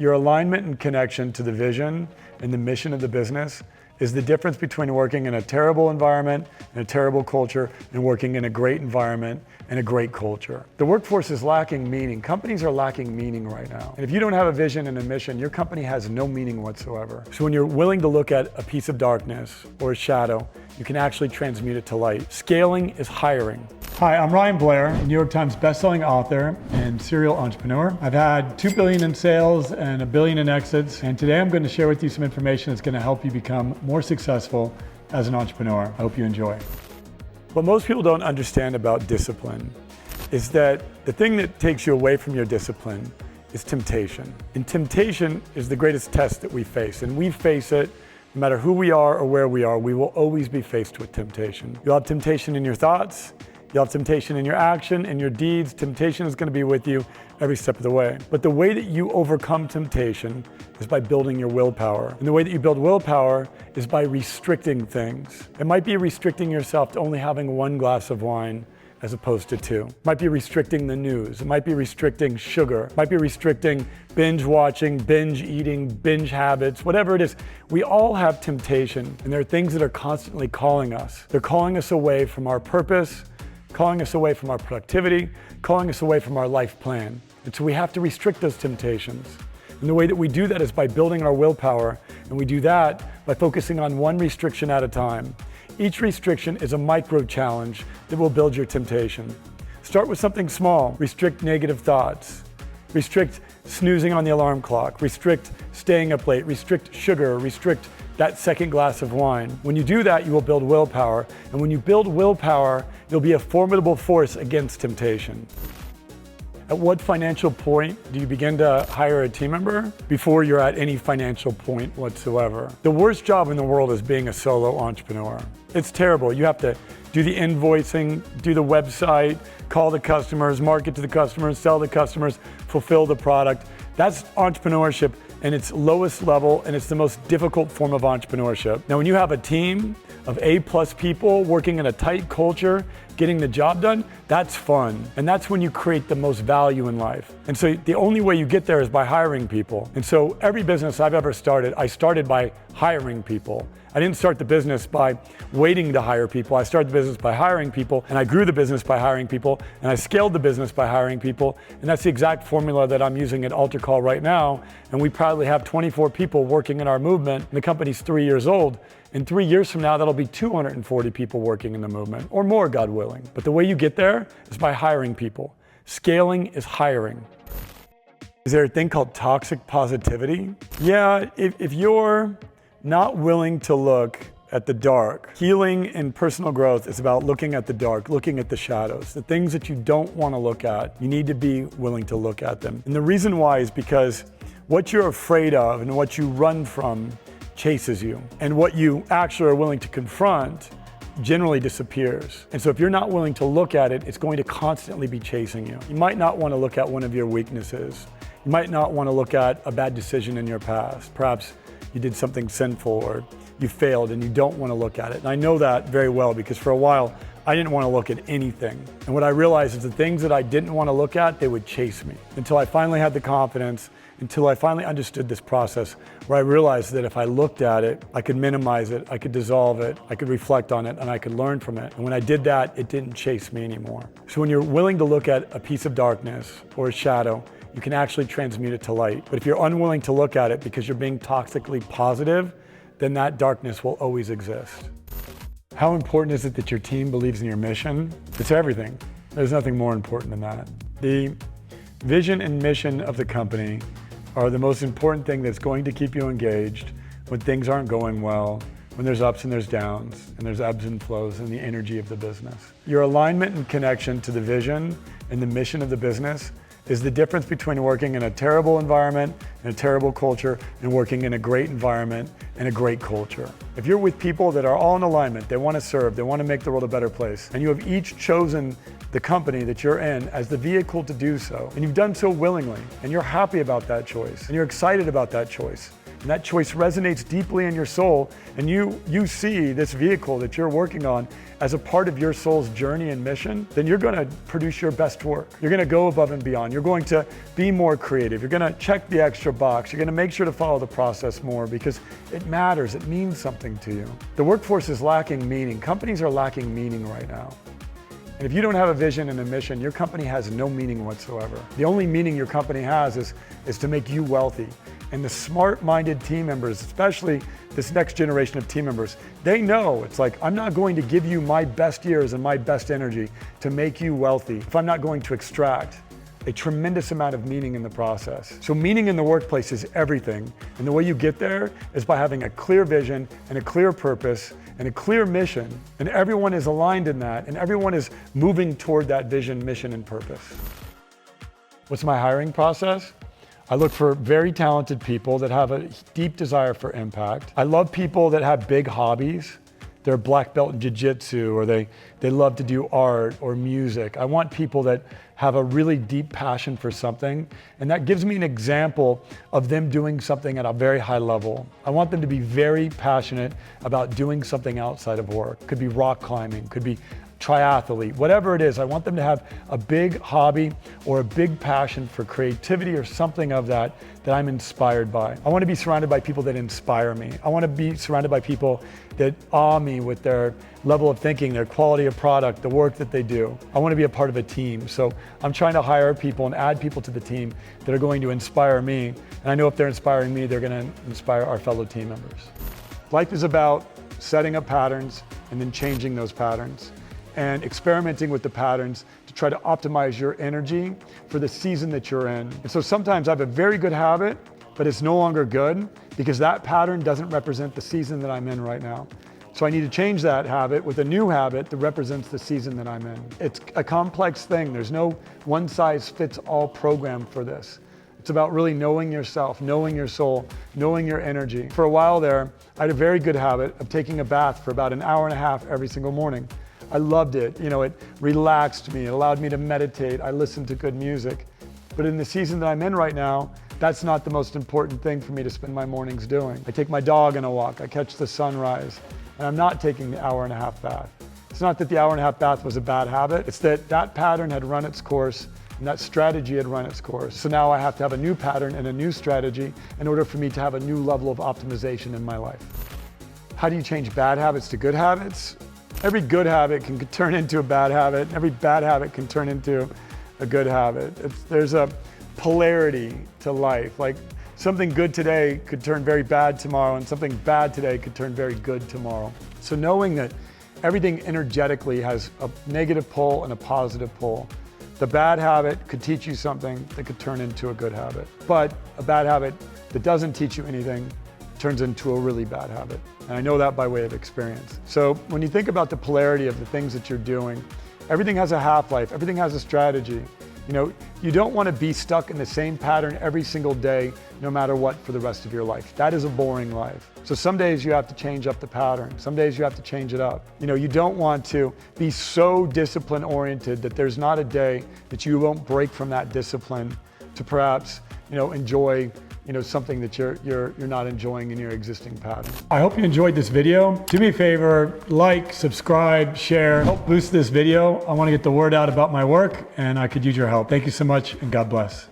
Your alignment and connection to the vision and the mission of the business is the difference between working in a terrible environment and a terrible culture and working in a great environment and a great culture. The workforce is lacking meaning. Companies are lacking meaning right now. And if you don't have a vision and a mission, your company has no meaning whatsoever. So when you're willing to look at a piece of darkness or a shadow, you can actually transmute it to light. Scaling is hiring. Hi, I'm Ryan Blair, New York Times bestselling author and serial entrepreneur. I've had $2 billion in sales and $1 billion in exits. And today I'm going to share with you some information that's going to help you become more successful as an entrepreneur. I hope you enjoy. What most people don't understand about discipline is that the thing that takes you away from your discipline is temptation. And temptation is the greatest test that we face. And we face it no matter who we are or where we are. We will always be faced with temptation. You'll have temptation in your thoughts. You'll have temptation in your action, in your deeds. Temptation is going to be with you every step of the way. But the way that you overcome temptation is by building your willpower. And the way that you build willpower is by restricting things. It might be restricting yourself to only having 1 glass of wine as opposed to 2. It might be restricting the news. It might be restricting sugar. It might be restricting binge watching, binge eating, binge habits, whatever it is. We all have temptation, and there are things that are constantly calling us. They're calling us away from our purpose, calling us away from our productivity, calling us away from our life plan. And so we have to restrict those temptations. And the way that we do that is by building our willpower. And we do that by focusing on one restriction at a time. Each restriction is a micro challenge that will build your temptation. Start with something small. Restrict negative thoughts. Restrict snoozing on the alarm clock. Restrict staying up late. Restrict sugar. Restrict that second glass of wine. When you do that, you will build willpower. And when you build willpower, you'll be a formidable force against temptation. At what financial point do you begin to hire a team member? Before you're at any financial point whatsoever. The worst job in the world is being a solo entrepreneur. It's terrible. You have to do the invoicing, do the website, call the customers, market to the customers, sell the customers, fulfill the product. That's entrepreneurship in its lowest level, and it's the most difficult form of entrepreneurship. Now, when you have a team of A+ people working in a tight culture, getting the job done, that's fun. And that's when you create the most value in life. And so the only way you get there is by hiring people. And so every business I've ever started, I started by hiring people. I didn't start the business by waiting to hire people. I started the business by hiring people, and I grew the business by hiring people, and I scaled the business by hiring people. And that's the exact formula that I'm using at AlterCall right now. And we proudly have 24 people working in our movement. And the company's 3 years old. In 3 years from now, that'll be 240 people working in the movement, or more, God willing. But the way you get there is by hiring people. Scaling is hiring. Is there a thing called toxic positivity? Yeah, if you're not willing to look at the dark. Healing and personal growth is about looking at the dark, looking at the shadows, the things that you don't want to look at. You need to be willing to look at them. And the reason why is because what you're afraid of and what you run from chases you. And what you actually are willing to confront generally disappears. And so if you're not willing to look at it, it's going to constantly be chasing you. You might not want to look at one of your weaknesses. You might not want to look at a bad decision in your past. Perhaps you did something sinful or you failed and you don't want to look at it. And I know that very well because for a while, I didn't want to look at anything. And what I realized is the things that I didn't want to look at, they would chase me until I finally had the confidence, until I finally understood this process where I realized that if I looked at it, I could minimize it, I could dissolve it, I could reflect on it, and I could learn from it. And when I did that, it didn't chase me anymore. So when you're willing to look at a piece of darkness or a shadow, you can actually transmute it to light. But if you're unwilling to look at it because you're being toxically positive, then that darkness will always exist. How important is it that your team believes in your mission? It's everything. There's nothing more important than that. The vision and mission of the company are the most important thing that's going to keep you engaged when things aren't going well, when there's ups and there's downs, and there's ebbs and flows in the energy of the business. Your alignment and connection to the vision and the mission of the business is the difference between working in a terrible environment and a terrible culture and working in a great environment and a great culture. If you're with people that are all in alignment, they want to serve, they want to make the world a better place, and you have each chosen the company that you're in as the vehicle to do so, and you've done so willingly, and you're happy about that choice, and you're excited about that choice, and that choice resonates deeply in your soul, and you see this vehicle that you're working on as a part of your soul's journey and mission, then you're gonna produce your best work. You're gonna go above and beyond. You're going to be more creative. You're gonna check the extra box. You're gonna make sure to follow the process more because it matters, it means something to you. The workforce is lacking meaning. Companies are lacking meaning right now. And if you don't have a vision and a mission, your company has no meaning whatsoever. The only meaning your company has is to make you wealthy. And the smart-minded team members, especially this next generation of team members, they know it's like, I'm not going to give you my best years and my best energy to make you wealthy if I'm not going to extract a tremendous amount of meaning in the process. So meaning in the workplace is everything. And the way you get there is by having a clear vision and a clear purpose and a clear mission. And everyone is aligned in that, and everyone is moving toward that vision, mission, and purpose. What's my hiring process? I look for very talented people that have a deep desire for impact. I love people that have big hobbies. They're black belt in jiu-jitsu, or they love to do art or music. I want people that have a really deep passion for something, and that gives me an example of them doing something at a very high level. I want them to be very passionate about doing something outside of work. Could be rock climbing, could be triathlete, whatever it is. I want them to have a big hobby or a big passion for creativity or something of that I'm inspired by. I want to be surrounded by people that inspire me. I want to be surrounded by people that awe me with their level of thinking, their quality of product, the work that they do. I want to be a part of a team. So I'm trying to hire people and add people to the team that are going to inspire me. And I know if they're inspiring me, they're going to inspire our fellow team members. Life is about setting up patterns and then changing those patterns and experimenting with the patterns to try to optimize your energy for the season that you're in. And so sometimes I have a very good habit, but it's no longer good because that pattern doesn't represent the season that I'm in right now. So I need to change that habit with a new habit that represents the season that I'm in. It's a complex thing. There's no one size fits all program for this. It's about really knowing yourself, knowing your soul, knowing your energy. For a while there, I had a very good habit of taking a bath for about an hour and a half every single morning. I loved it. You know, it relaxed me. It allowed me to meditate. I listened to good music. But in the season that I'm in right now, that's not the most important thing for me to spend my mornings doing. I take my dog on a walk. I catch the sunrise. And I'm not taking the hour and a half bath. It's not that the hour and a half bath was a bad habit. It's that that pattern had run its course and that strategy had run its course. So now I have to have a new pattern and a new strategy in order for me to have a new level of optimization in my life. How do you change bad habits to good habits? Every good habit can turn into a bad habit. Every bad habit can turn into a good habit. There's a polarity to life. Like something good today could turn very bad tomorrow, and something bad today could turn very good tomorrow. So knowing that everything energetically has a negative pole and a positive pole. The bad habit could teach you something that could turn into a good habit. But a bad habit that doesn't teach you anything turns into a really bad habit. And I know that by way of experience. So when you think about the polarity of the things that you're doing, everything has a half-life, everything has a strategy. You know, you don't want to be stuck in the same pattern every single day, no matter what, for the rest of your life. That is a boring life. So some days you have to change up the pattern. Some days you have to change it up. You know, you don't want to be so discipline oriented that there's not a day that you won't break from that discipline to perhaps, you know, enjoy something that you're not enjoying in your existing pattern. I hope you enjoyed this video. Do me a favor, like, subscribe, share, help boost this video. I want to get the word out about my work and I could use your help. Thank you so much and God bless.